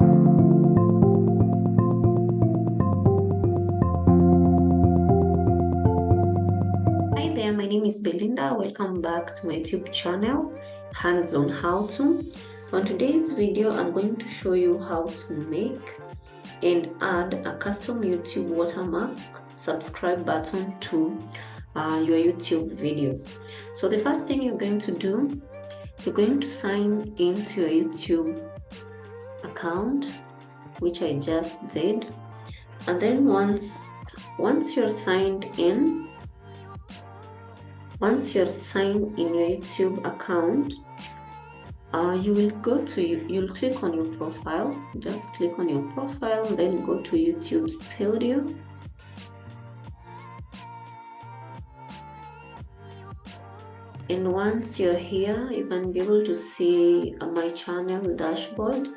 Hi there, my name is Belinda. Welcome back to my YouTube channel, Hands on How To. On today's video, I'm going to show you how to make and add a custom YouTube watermark subscribe button to your YouTube videos. So the first thing you're going to do, you're going to sign into your YouTube account, which I just did. And then once you're signed in, once you're signed in your YouTube account, you'll click on your profile. Just click on your profile, then go to YouTube Studio. And once you're here, you can be able to see my channel dashboard.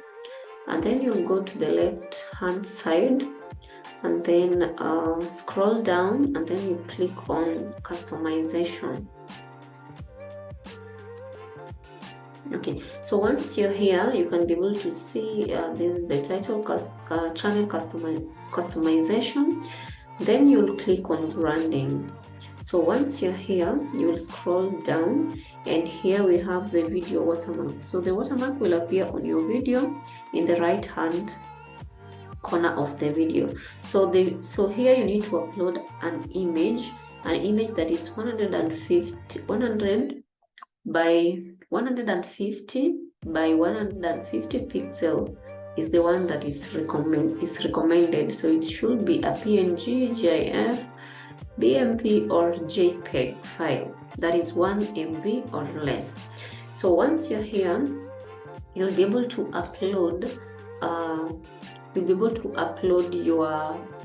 And then you'll go to the left hand side and then scroll down, and then you click on customization. Okay, so once you're here, you can be able to see this is the title, channel customization. Then you'll click on branding. So once you're here, you will scroll down, and here we have the video watermark. So the watermark will appear on your video in the right hand corner of the video. So here you need to upload an image that is 100 by 150 by 150 pixel is the one that is recommended. So it should be a PNG, GIF, BMP or JPEG file that is 1 MB or less. So once you're here, you'll be able to upload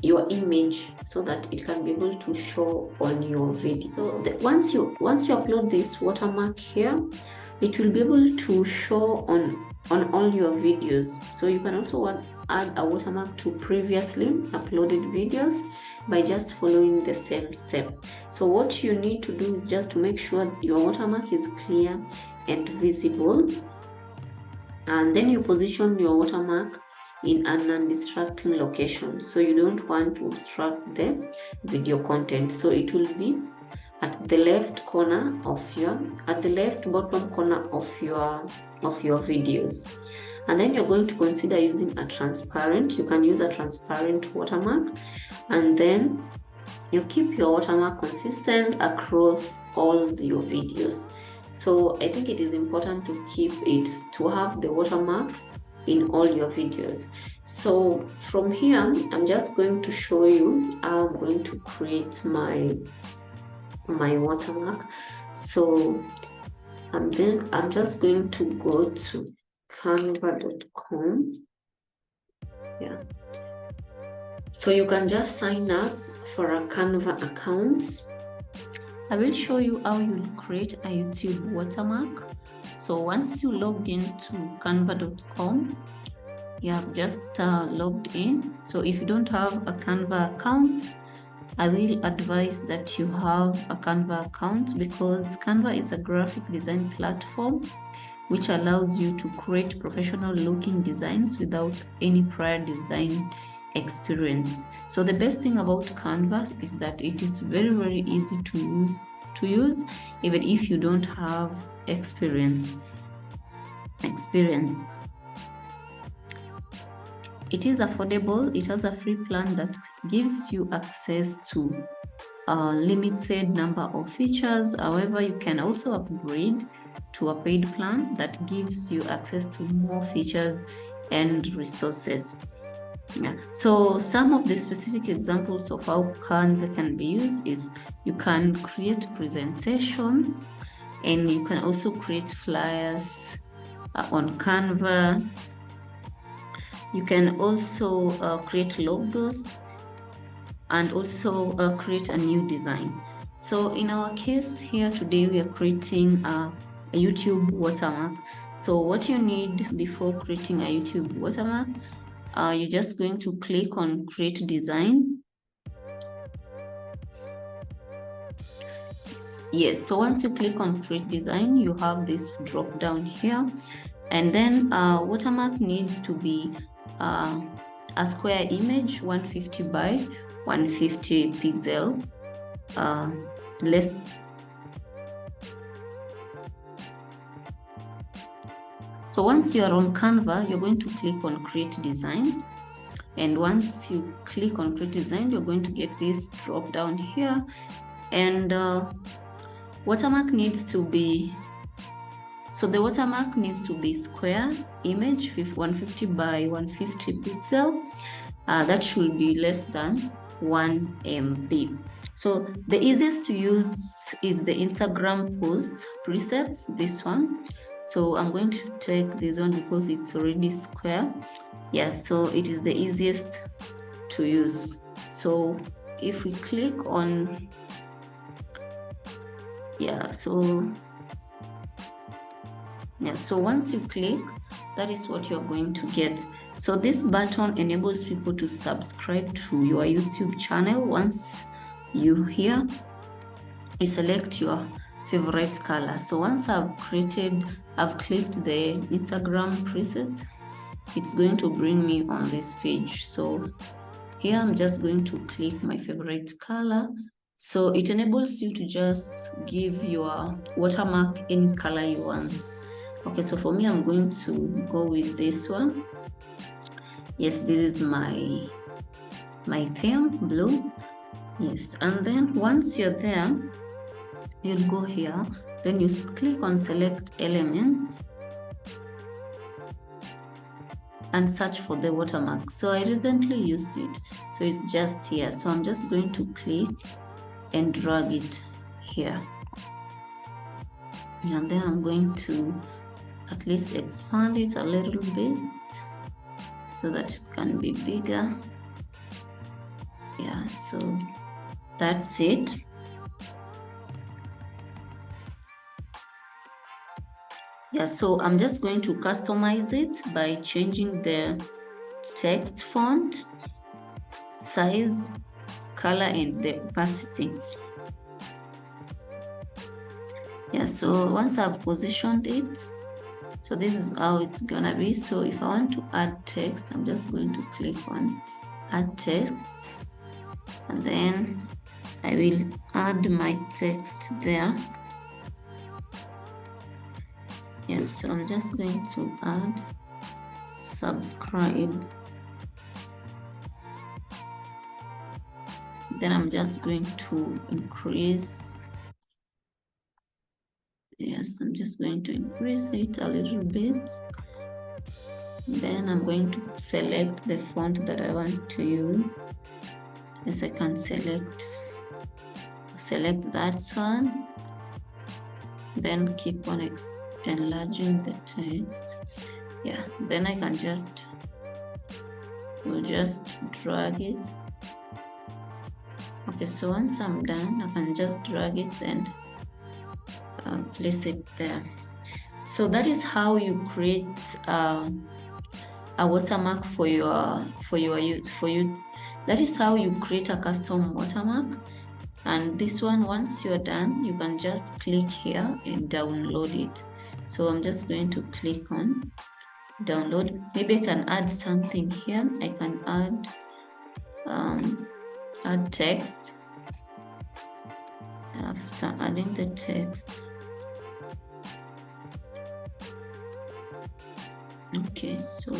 your image so that it can be able to show on your video. So once you upload this watermark here, it will be able to show on all your videos. So you can also add a watermark to previously uploaded videos by just following the same step. So what you need to do is just to make sure your watermark is clear and visible, and then you position your watermark in a non-distracting location, so you don't want to obstruct the video content. So it will be at the left bottom corner of your videos. And then you're going to consider using a transparent. You can use a transparent watermark, and then you keep your watermark consistent across all your videos. So I think it is important to have the watermark in all your videos. So from here, I'm just going to show you how I'm going to create my watermark. So I'm just going to go to canva.com. Yeah, so you can just sign up for a Canva account. I will show you how you create a YouTube watermark. So once you log into canva.com, you have just logged in. So if you don't have a Canva account, I will advise that you have a Canva account, because Canva is a graphic design platform which allows you to create professional looking designs without any prior design experience. So the best thing about Canva is that it is very, very easy to use even if you don't have experience. It is affordable. It has a free plan that gives you access to a limited number of features. However, you can also upgrade to a paid plan that gives you access to more features and resources. Yeah. So some of the specific examples of how Canva can be used is you can create presentations, and you can also create flyers on Canva. You can also create logos and also create a new design. So in our case here today, we are creating a YouTube watermark. So what you need before creating a YouTube watermark, you're just going to click on create design. Yes, so once you click on create design, you have this drop down here, and then watermark needs to be a square image, 150 by 150 pixel, less. So once you are on Canva, you're going to click on Create Design. And once you click on Create Design, you're going to get this drop down here. And watermark needs to be, so the watermark needs to be square image, 150 by 150 pixel. That should be less than 1 MB. So the easiest to use is the Instagram post presets, this one. So I'm going to take this one because it's already square. Yes, so it is the easiest to use. So if we click on, so once you click, that is what you're going to get. So this button enables people to subscribe to your YouTube channel. Once you select your favorite color. So once I've clicked the Instagram preset, it's going to bring me on this page. So here I'm just going to click my favorite color. So it enables you to just give your watermark any color you want. Okay, so for me, I'm going to go with this one. Yes, this is my theme, blue. Yes, and then once you're there, you'll go here, then you click on select elements and search for the watermark. So I recently used it, so it's just here. So I'm just going to click and drag it here. And then I'm going to at least expand it a little bit so that it can be bigger. Yeah, so that's it. Yeah, so I'm just going to customize it by changing the text font, size, color, and the opacity. Yeah, so once I've positioned it, so this is how it's gonna be. So if I want to add text, I'm just going to click on add text, and then I will add my text there. Yes, so I'm just going to add subscribe. Then I'm just going to increase. Yes, I'm just going to increase it a little bit. Then I'm going to select the font that I want to use. Yes, I can select that one. Then keep on enlarging the text. Yeah, then I can we'll just drag it. Okay, so once I'm done, I can just drag it and place it there. So that is how you create a watermark for you. That is how you create a custom watermark. And this one, once you're done, you can just click here and download it. So I'm just going to click on download. Maybe I can add something here. I can add text. After adding the text, okay, so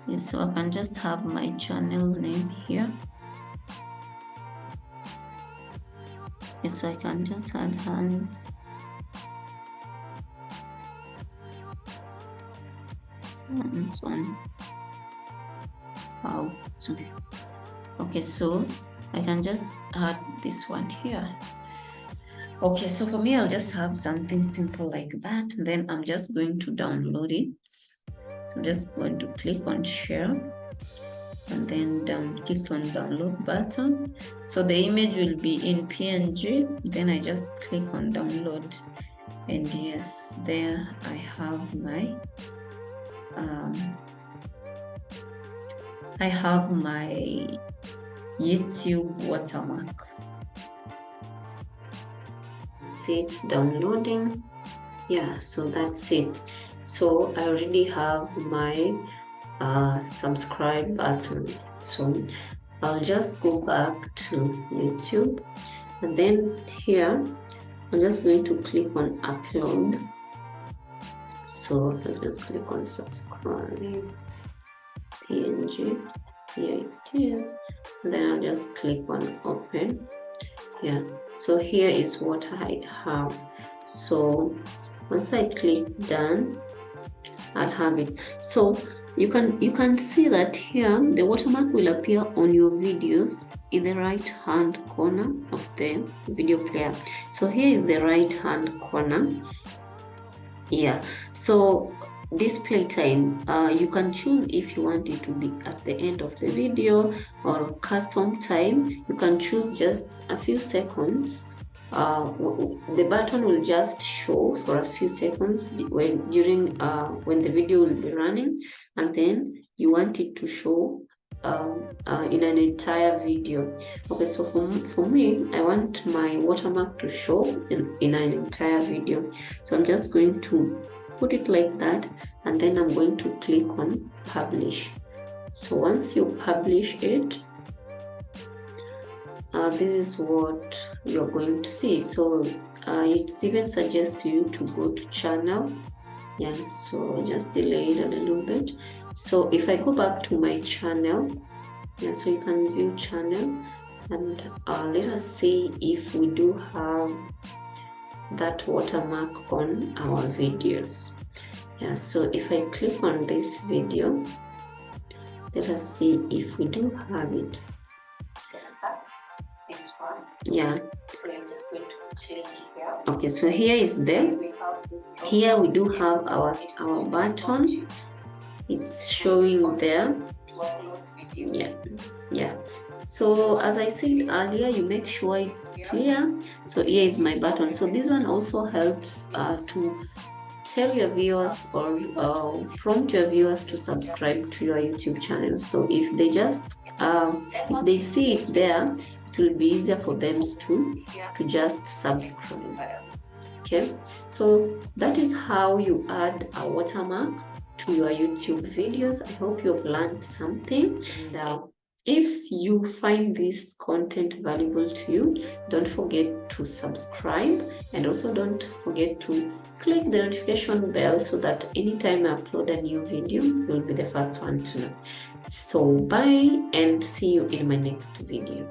yes, so I can just have my channel name here. Yes, so I can just add hands. And so on. How to? Okay, so I can just add this one here. Okay, so for me, I'll just have something simple like that. Then I'm just going to download it. So I'm just going to click on share and then click on download button. So the image will be in PNG. Then I just click on download. And yes, there I have my YouTube watermark. See, it's downloading. Yeah, so that's it. So I already have my subscribe button. So I'll just go back to YouTube, and then here I'm just going to click on upload. So I'll just click on subscribe PNG. Here it is, and then I'll just click on open. Yeah, so here is what I have. So once I click done, I'll have it. So you can see that here the watermark will appear on your videos in the right hand corner of the video player. So here is the right hand corner. Yeah, so display time, you can choose if you want it to be at the end of the video, or custom time. You can choose just a few seconds. The button will just show for a few seconds when the video will be running, and then you want it to show in an entire video. Okay, so for me, I want my watermark to show in an entire video. So I'm just going to put it like that, and then I'm going to click on publish. So once you publish it, this is what you're going to see. So it even suggests you to go to channel. Yeah, so just delay it a little bit. So if I go back to my channel, yeah, so you can view channel, and let us see if we do have that watermark on our videos. Yeah, so if I click on this video, let us see if we do have it. This one. Yeah. So you're just going to click here. Okay, so here is there. Here we do have our button. It's showing there. Yeah. So as I said earlier, you make sure it's clear. So here is my button. So this one also helps to tell your viewers or prompt your viewers to subscribe to your YouTube channel. So if they just if they see it there, it will be easier for them to just subscribe. Okay, so that is how you add a watermark to your YouTube videos. I hope you've learned something. And if you find this content valuable to you, don't forget to subscribe, and also don't forget to click the notification bell so that anytime I upload a new video, you'll be the first one to know. So bye, and see you in my next video.